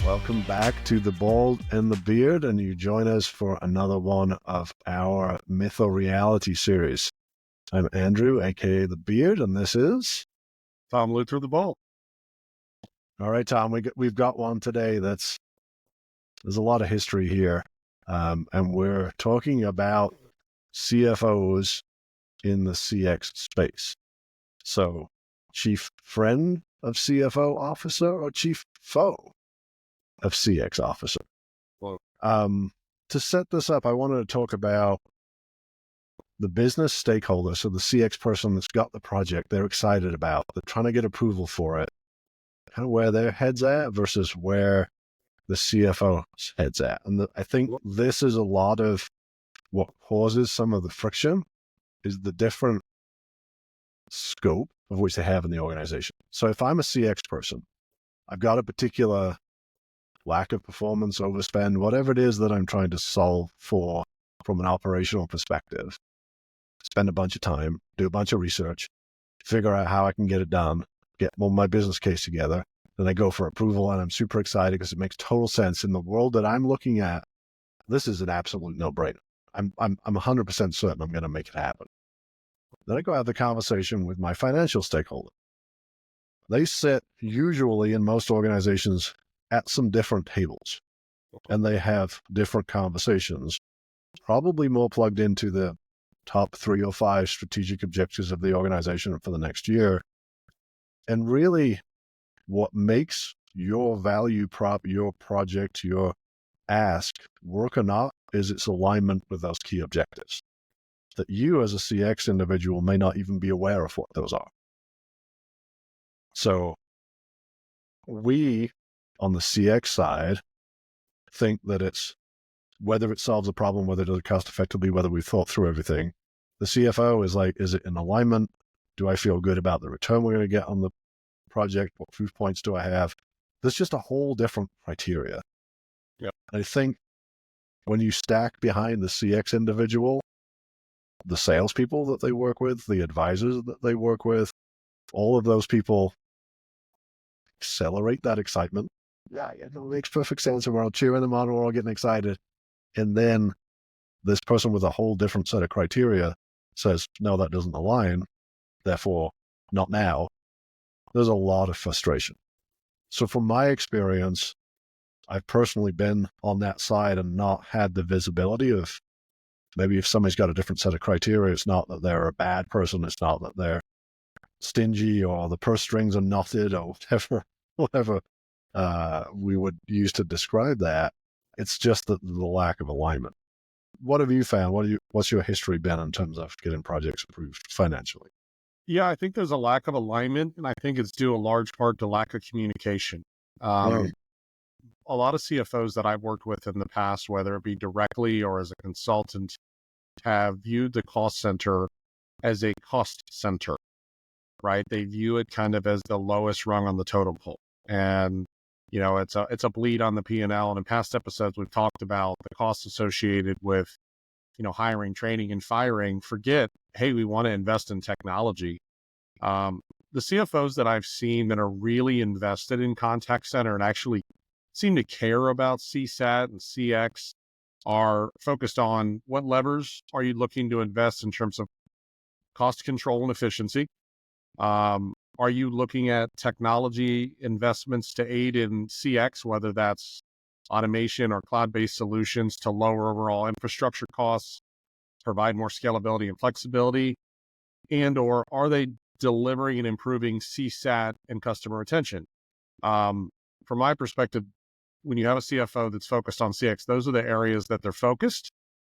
Welcome back to The Bald and the Beard, and you join us for another one of our Myth or Reality series. I'm Andrew, aka The Beard, and this is Tom Luther the Bald. All right, Tom, we've got one today there's a lot of history here, and we're talking about CFOs in the CX space. So, chief friend of CFO officer or chief foe of CX officer? Whoa. To set this up, I wanted to talk about the business stakeholder, so the CX person that's got the project they're excited about, they're trying to get approval for it, kind of where their head's at versus where the CFO's head's at. And I think this is a lot of what causes some of the friction is the different scope of which they have in the organization. So if I'm a CX person, I've got a particular lack of performance, overspend, whatever it is that I'm trying to solve for from an operational perspective. Spend a bunch of time, do a bunch of research, figure out how I can get it done, get my business case together. Then I go for approval, and I'm super excited because it makes total sense in the world that I'm looking at. This is an absolute no-brainer. I'm 100% certain I'm going to make it happen. Then I go have the conversation with my financial stakeholder. They sit usually in most organizations at some different tables, and they have different conversations, probably more plugged into the top 3 or 5 strategic objectives of the organization for the next year. And really, what makes your value prop, your project, your ask work or not is its alignment with those key objectives that you as a CX individual may not even be aware of what those are. So we, on the CX side, think that it's whether it solves a problem, whether it does it cost effectively, whether we've thought through everything. The CFO is like, is it in alignment? Do I feel good about the return we're going to get on the project? What proof points do I have? There's just a whole different criteria. Yep. I think when you stack behind the CX individual, the salespeople that they work with, the advisors that they work with, all of those people accelerate that excitement. Yeah, it makes perfect sense. And we're all cheering them on. We're all getting excited. And then this person with a whole different set of criteria says, no, that doesn't align. Therefore, not now. There's a lot of frustration. So from my experience, I've personally been on that side and not had the visibility of maybe if somebody's got a different set of criteria, it's not that they're a bad person. It's not that they're stingy or the purse strings are knotted or whatever we would use to describe that. It's just the lack of alignment. What have you found? What's your history been in terms of getting projects approved financially? Yeah, I think there's a lack of alignment, and I think it's due a large part to lack of communication. A lot of CFOs that I've worked with in the past, whether it be directly or as a consultant, have viewed the cost center as a cost center, right? They view it kind of as the lowest rung on the totem pole. And, you know, it's a bleed on the P&L. And in past episodes, we've talked about the costs associated with, you know, hiring, training, and firing. Forget, hey, we want to invest in technology. The CFOs that I've seen that are really invested in contact center and actually seem to care about CSAT and CX are focused on what levers are you looking to invest in terms of cost control and efficiency. Are you looking at technology investments to aid in CX, whether that's automation or cloud-based solutions to lower overall infrastructure costs, provide more scalability and flexibility, and or are they delivering and improving CSAT and customer retention? From my perspective, when you have a CFO that's focused on CX, those are the areas that they're focused.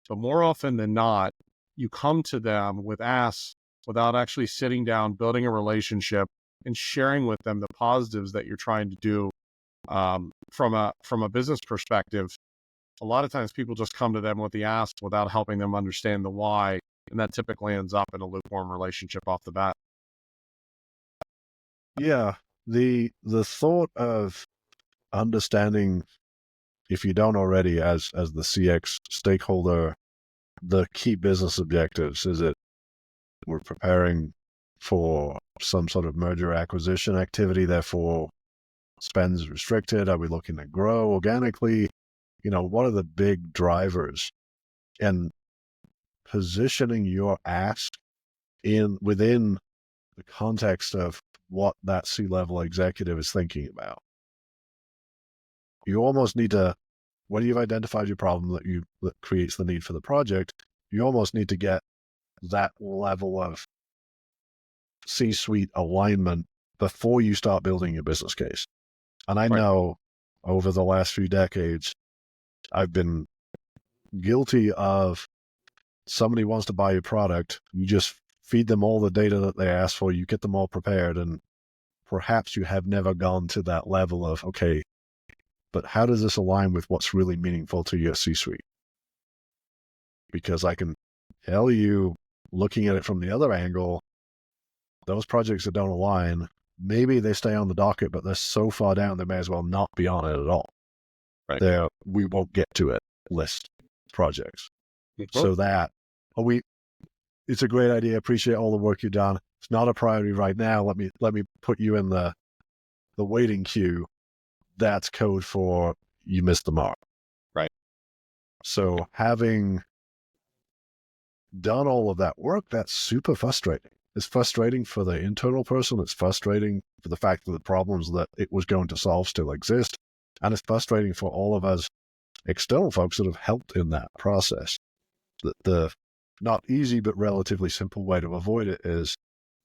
But more often than not, you come to them with asks without actually sitting down, building a relationship, and sharing with them the positives that you're trying to do. From a business perspective, a lot of times people just come to them with the ask without helping them understand the why, and that typically ends up in a lukewarm relationship off the bat. Yeah, the thought of understanding, if you don't already, as the CX stakeholder, the key business objectives. Is it we're preparing for some sort of merger acquisition activity, therefore Spend's restricted? Are we looking to grow organically? What are the big drivers? And positioning your ask within the context of what that C-level executive is thinking about. You almost need to, when you've identified your problem that creates the need for the project, you almost need to get that level of C-suite alignment before you start building your business case. And I know over the last few decades, I've been guilty of somebody wants to buy your product, you just feed them all the data that they ask for, you get them all prepared, and perhaps you have never gone to that level of, okay, but how does this align with what's really meaningful to your C-suite? Because I can tell you, looking at it from the other angle, those projects that don't align, maybe they stay on the docket, but they're so far down, they may as well not be on it at all. Right. We won't get to it list projects. So that, it's a great idea. Appreciate all the work you've done. It's not a priority right now. Let me put you in the waiting queue. That's code for you missed the mark. Right. So having done all of that work, that's super frustrating. It's frustrating for the internal person. It's frustrating for the fact that the problems that it was going to solve still exist. And it's frustrating for all of us external folks that have helped in that process. The not easy, but relatively simple way to avoid it is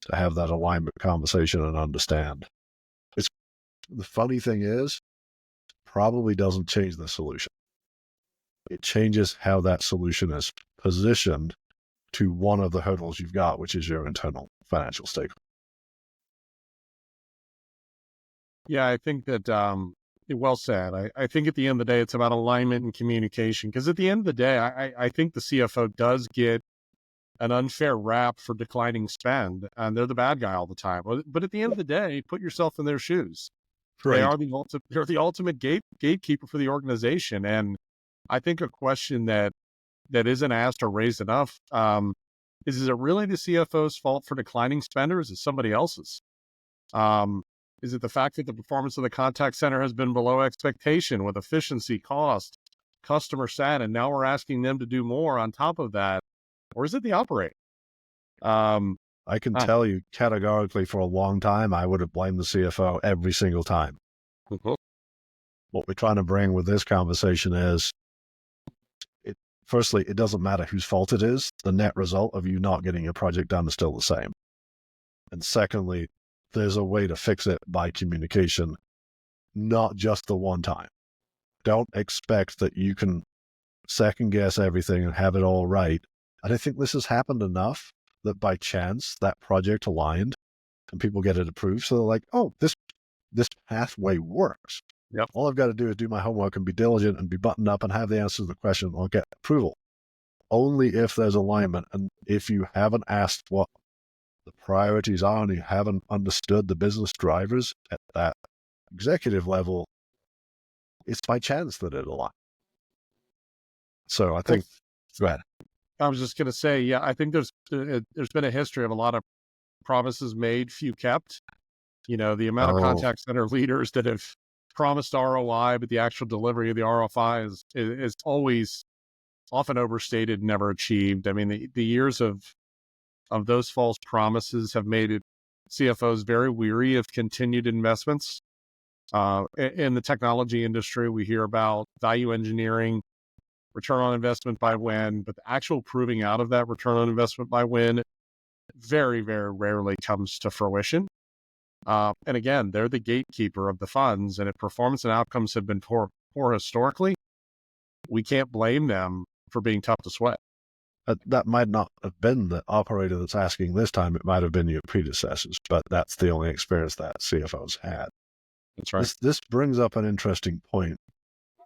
to have that alignment conversation and understand. The funny thing is, probably doesn't change the solution. It changes how that solution is positioned to one of the hurdles you've got, which is your internal financial stakeholder. Yeah, I think that well said. I think at the end of the day, it's about alignment and communication. Because at the end of the day, I think the CFO does get an unfair rap for declining spend, and they're the bad guy all the time. But at the end of the day, put yourself in their shoes. Right. They're the ultimate gatekeeper for the organization. And I think a question that isn't asked or raised enough is it really the CFO's fault for declining spend, or is it somebody else's? Is it the fact that the performance of the contact center has been below expectation with efficiency, cost, customer sat, and now we're asking them to do more on top of that? Or is it the operator? I can tell you categorically for a long time, I would have blamed the CFO every single time. Mm-hmm. What we're trying to bring with this conversation is, firstly, it doesn't matter whose fault it is. The net result of you not getting your project done is still the same. And secondly, there's a way to fix it by communication, not just the one time. Don't expect that you can second guess everything and have it all right. And I think this has happened enough that by chance that project aligned and people get it approved. So they're like, oh, this pathway works. Yep. All I've got to do is do my homework and be diligent and be buttoned up and have the answer to the question. I'll get approval. Only if there's alignment. And if you haven't asked what the priorities are and you haven't understood the business drivers at that executive level, it's by chance that it aligns. So I think, go ahead. I was just going to say, yeah, I think there's been a history of a lot of promises made, few kept. The amount of contact center leaders that have promised ROI, but the actual delivery of the ROI is always often overstated, never achieved. I mean, the years of those false promises have made CFOs very weary of continued investments. In the technology industry, we hear about value engineering, return on investment by when, but the actual proving out of that return on investment by when very, very rarely comes to fruition. And again, they're the gatekeeper of the funds, and if performance and outcomes have been poor historically, we can't blame them for being tough to sweat. That might not have been the operator that's asking this time. It might have been your predecessors, but that's the only experience that CFOs had. That's right. This brings up an interesting point.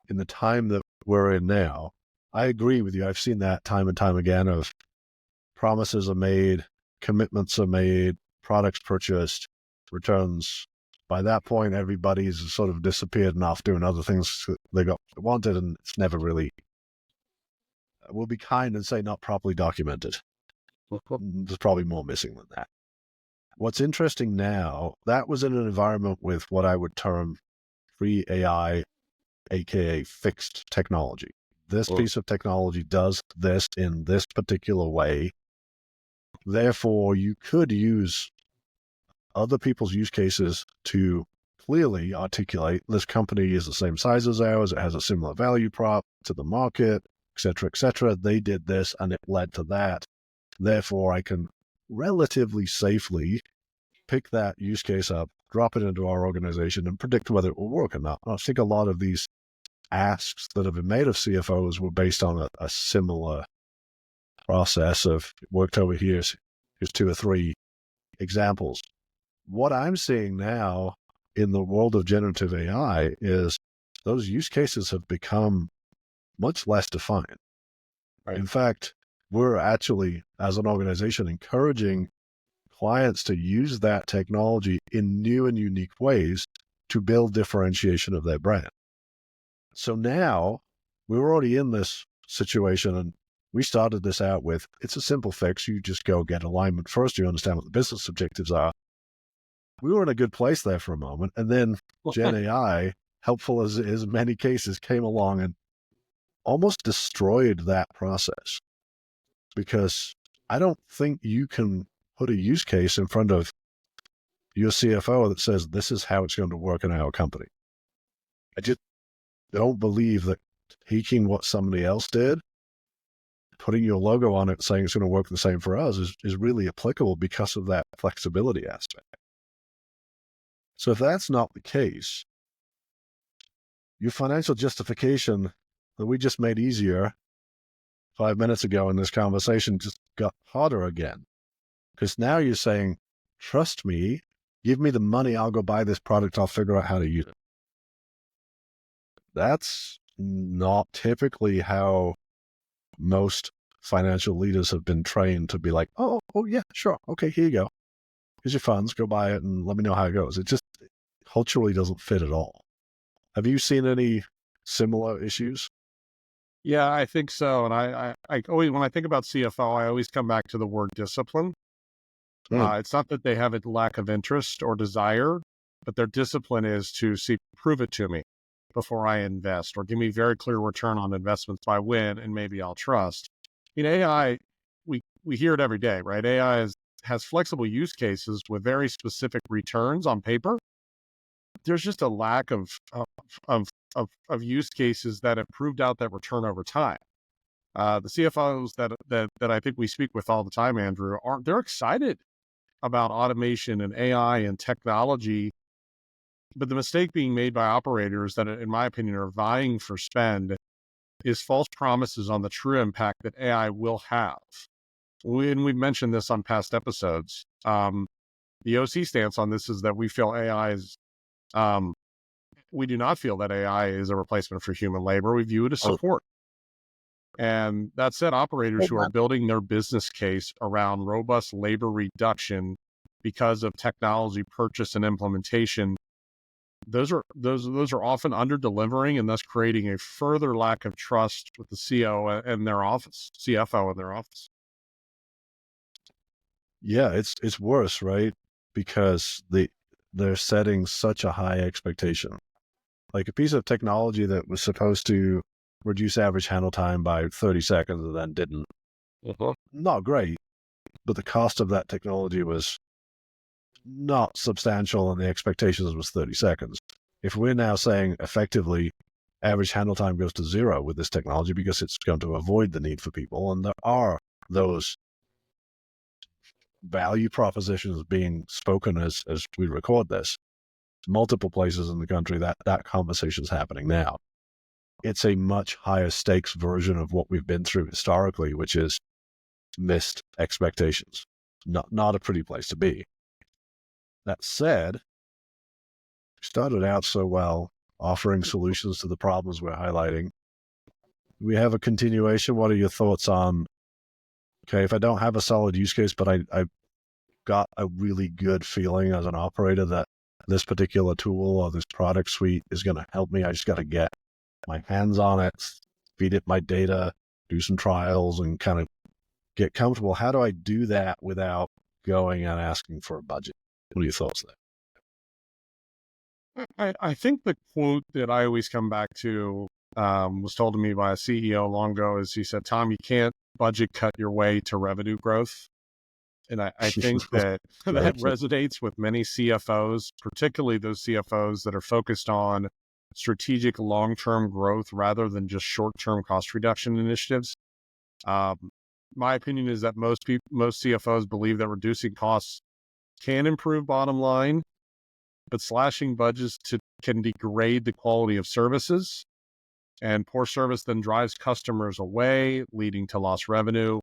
In the time that we're in now, I agree with you. I've seen that time and time again of promises are made, commitments are made, products purchased, returns. By that point, everybody's sort of disappeared and off doing other things they wanted, and it's never really, we'll be kind and say not properly documented. There's probably more missing than that. What's interesting now, that was in an environment with what I would term free AI, aka fixed technology. This piece of technology does this in this particular way. Therefore, you could use other people's use cases to clearly articulate this company is the same size as ours, it has a similar value prop to the market, et cetera, et cetera. They did this and it led to that. Therefore, I can relatively safely pick that use case up, drop it into our organization, and predict whether it will work or not. I think a lot of these asks that have been made of CFOs were based on a similar process of worked over here. Here's 2 or 3 examples. What I'm seeing now in the world of generative AI is those use cases have become much less defined. Right. In fact, we're actually, as an organization, encouraging clients to use that technology in new and unique ways to build differentiation of their brand. So now we're already in this situation, and we started this out with, it's a simple fix. You just go get alignment first. You understand what the business objectives are. We were in a good place there for a moment. And then Gen AI, helpful as it is in many cases, came along and almost destroyed that process. Because I don't think you can put a use case in front of your CFO that says, this is how it's going to work in our company. I just don't believe that taking what somebody else did, putting your logo on it, saying it's going to work the same for us is really applicable because of that flexibility aspect. So if that's not the case, your financial justification that we just made easier 5 minutes ago in this conversation just got harder again. Because now you're saying, trust me, give me the money, I'll go buy this product, I'll figure out how to use it. That's not typically how most financial leaders have been trained to be like, oh yeah, sure. Okay, here you go. Here's your funds, go buy it and let me know how it goes. It just culturally doesn't fit at all. Have you seen any similar issues? Yeah, I think so. And I always, when I think about CFO, I always come back to the word discipline. It's not that they have a lack of interest or desire, but their discipline is to prove it to me before I invest, or give me very clear return on investments by when, and maybe I'll trust. AI, we hear it every day, right? AI has flexible use cases with very specific returns on paper. There's just a lack of use cases that have proved out that return over time. The CFOs that I think we speak with all the time, Andrew, they're excited about automation and AI and technology, but the mistake being made by operators that, in my opinion, are vying for spend is false promises on the true impact that AI will have. We've mentioned this on past episodes. The OC stance on this is that we feel AI is, we do not feel that AI is a replacement for human labor. We view it as support. And that said, operators who are building their business case around robust labor reduction because of technology purchase and implementation, those are often under delivering, and thus creating a further lack of trust with the CFO and their office. Yeah, it's worse, right? Because they're setting such a high expectation. Like a piece of technology that was supposed to reduce average handle time by 30 seconds and then didn't. Not great, but the cost of that technology was not substantial and the expectations was 30 seconds. If we're now saying effectively average handle time goes to 0 with this technology because it's going to avoid the need for people, and there are those value propositions being spoken as we record this, multiple places in the country, that conversation is happening now. It's a much higher stakes version of what we've been through historically, which is missed expectations. Not a pretty place to be. That said, we started out so well, offering solutions to the problems we're highlighting. We have a continuation. What are your thoughts on, okay, if I don't have a solid use case, but I got a really good feeling as an operator that this particular tool or this product suite is going to help me, I just got to get my hands on it, feed it my data, do some trials, and kind of get comfortable. How do I do that without going and asking for a budget? What are your thoughts there? I think the quote that I always come back to was told to me by a CEO long ago is he said, Tom, you can't budget cut your way to revenue growth. And I think that Very that true. resonates with many CFOs, particularly those CFOs that are focused on strategic long-term growth rather than just short-term cost reduction initiatives. Um, my opinion is that most CFOs believe that reducing costs can improve bottom line, but slashing budgets can degrade the quality of services, and poor service then drives customers away, leading to lost revenue.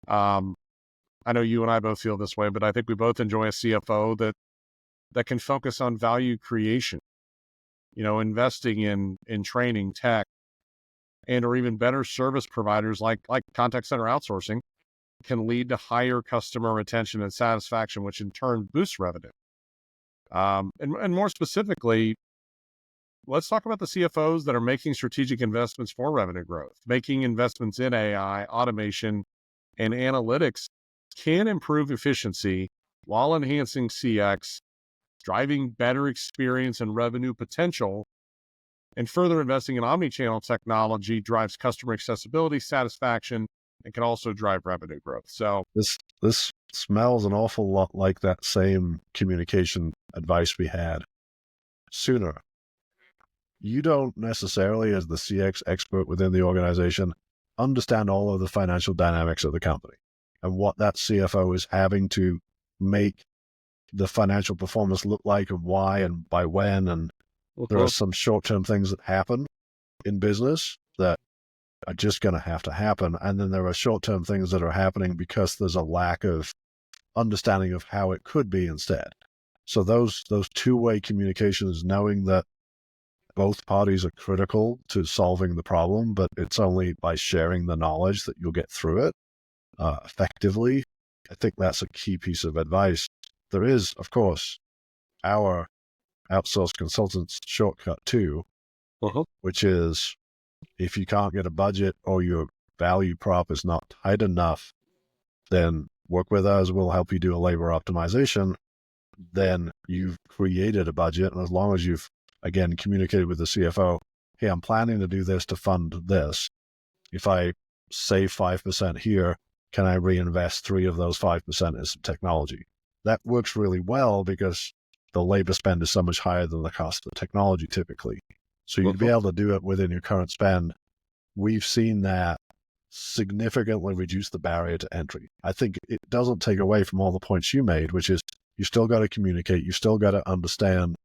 Um, I know you and I both feel this way, but I think we both enjoy a CFO that can focus on value creation, investing in training, tech, and or even better service providers like contact center outsourcing can lead to higher customer retention and satisfaction, which in turn boosts revenue. And more specifically, let's talk about the CFOs that are making strategic investments for revenue growth. Making investments in AI, automation, and analytics can improve efficiency while enhancing CX, driving better experience and revenue potential, and further investing in omnichannel technology drives customer accessibility, satisfaction, and can also drive revenue growth. So This smells an awful lot like that same communication advice we had sooner. You don't necessarily, as the CX expert within the organization, understand all of the financial dynamics of the company and what that CFO is having to make the financial performance look like and why and by when. And there are some short-term things that happen in business that are just going to happen. And then there are short-term things that are happening because there's a lack of understanding of how it could be instead. So those two-way communications, knowing that both parties are critical to solving the problem, but it's only by sharing the knowledge that you'll get through it effectively. I think that's a key piece of advice. There is, of course, our outsourced consultants shortcut too, which is if you can't get a budget or your value prop is not tight enough, then work with us. We'll help you do a labor optimization. Then you've created a budget. And as long as you've, again, communicated with the CFO, hey, I'm planning to do this to fund this. If I save 5% here, can I reinvest 3 of those 5% in some technology? That works really well because the labor spend is so much higher than the cost of the technology typically. So you'd be able to do it within your current spend. We've seen that significantly reduce the barrier to entry. I think it doesn't take away from all the points you made, which is you still got to communicate. You still got to understand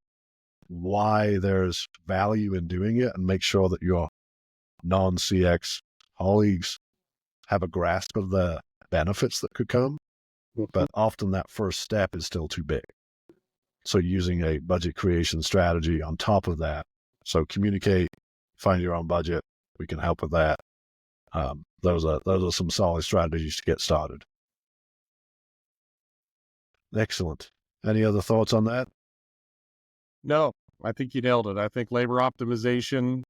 why there's value in doing it and make sure that your non-CX colleagues have a grasp of the benefits that could come. But often that first step is still too big. So using a budget creation strategy on top of that. So communicate, find your own budget. We can help with that. Those are some solid strategies to get started. Excellent. Any other thoughts on that? No, I think you nailed it. I think labor optimization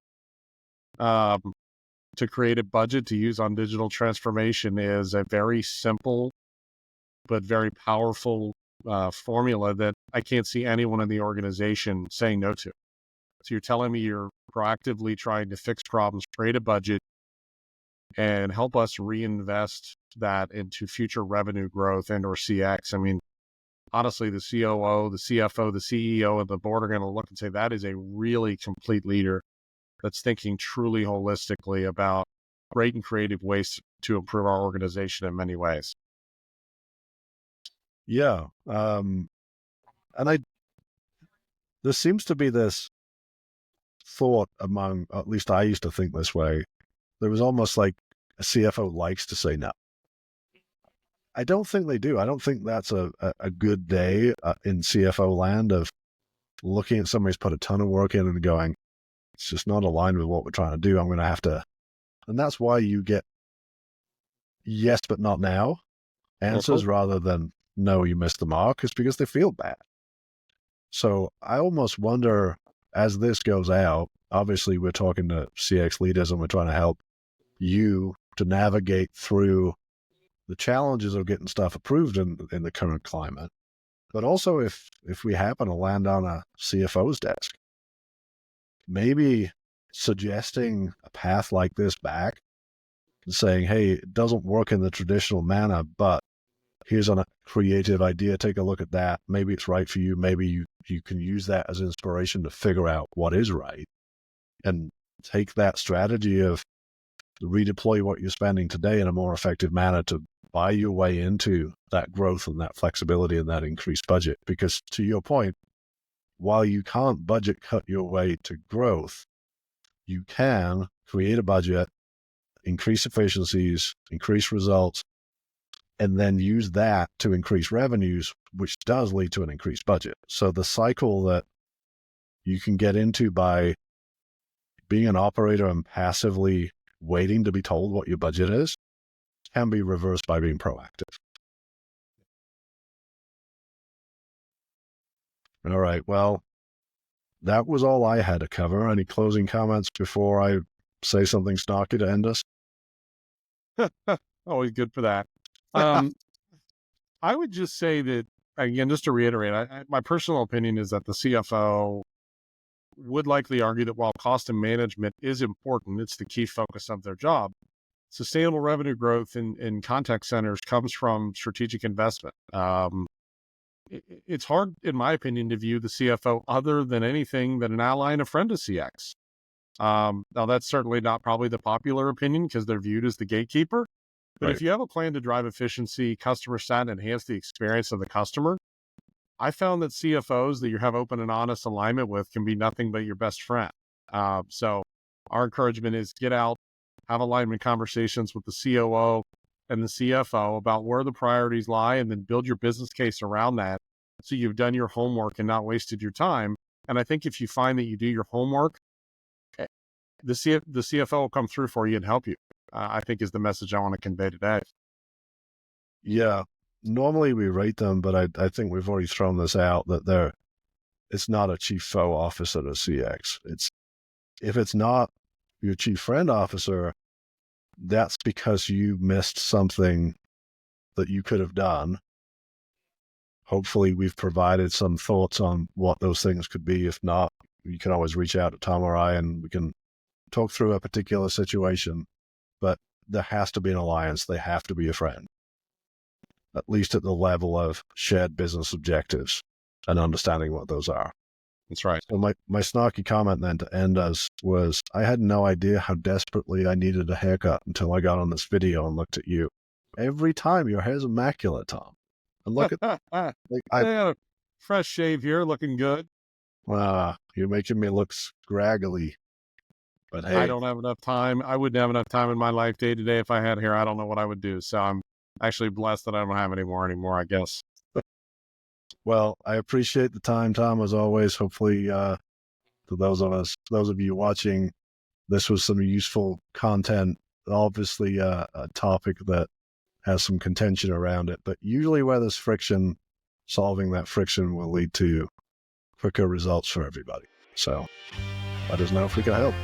to create a budget to use on digital transformation is a very simple but very powerful formula that I can't see anyone in the organization saying no to. So you're telling me you're proactively trying to fix problems, create a budget, and help us reinvest that into future revenue growth and or CX. I mean, honestly, the COO, the CFO, the CEO, and the board are going to look and say, that is a really complete leader that's thinking truly holistically about great and creative ways to improve our organization in many ways. Yeah. And there seems to be this thought among, at least I used to think this way, there was almost like a CFO likes to say no. I don't think they do. I don't think that's a good day in CFO land of looking at somebody's put a ton of work in and going, it's just not aligned with what we're trying to do. I'm going to have to, and that's why you get yes, but not now answers rather than no, you missed the mark, is because they feel bad. So I almost wonder as this goes out, obviously we're talking to CX leaders and we're trying to help you to navigate through the challenges of getting stuff approved in the current climate. But also if we happen to land on a CFO's desk maybe suggesting a path like this back and saying, hey, it doesn't work in the traditional manner, but here's a creative idea. Take a look at that. Maybe it's right for you. Maybe you can use that as inspiration to figure out what is right, and take that strategy of redeploy what you're spending today in a more effective manner to buy your way into that growth and that flexibility and that increased budget. Because to your point, while you can't budget cut your way to growth, you can create a budget, increase efficiencies, increase results, and then use that to increase revenues, which does lead to an increased budget. So the cycle that you can get into by being an operator and passively waiting to be told what your budget is can be reversed by being proactive. All right. Well, that was all I had to cover. Any closing comments before I say something snarky to end us? Always good for that. I would just say that, again, just to reiterate, my personal opinion is that the CFO would likely argue that while cost and management is important, it's the key focus of their job. Sustainable revenue growth in contact centers comes from strategic investment. It's hard, in my opinion, to view the CFO other than anything but an ally and a friend of CX. Now, that's certainly not probably the popular opinion because they're viewed as the gatekeeper. But Right. if you have a plan to drive efficiency, customer sat, and enhance the experience of the customer, I found that CFOs that you have open and honest alignment with can be nothing but your best friend. So our encouragement is get out, have alignment conversations with the COO and the CFO about where the priorities lie, and then build your business case around that so you've done your homework and not wasted your time. And I think if you find that you do your homework, the CFO will come through for you and help you, I think is the message I want to convey today. Yeah. Normally we rate them, but I think we've already thrown this out that it's not a chief foe officer to CX. If it's not your chief friend officer, that's because you missed something that you could have done. Hopefully we've provided some thoughts on what those things could be. If not, you can always reach out to Tom or I and we can talk through a particular situation, but there has to be an alliance. They have to be a friend, at least at the level of shared business objectives and understanding what those are. That's right. So my snarky comment then to end us was, I had no idea how desperately I needed a haircut until I got on this video and looked at you. Every time your hair's immaculate, Tom. And look at, Yeah, fresh shave here, looking good. You're making me look scraggly. But hey, I don't have enough time. I wouldn't have enough time in my life day to day if I had hair. I don't know what I would do. So I'm actually blessed that I don't have any more anymore, I guess. well, I appreciate the time, Tom, as always. Hopefully, to those of you watching, this was some useful content. Obviously, a topic that has some contention around it, but usually where there's friction, solving that friction will lead to quicker results for everybody. So let us know if we can help.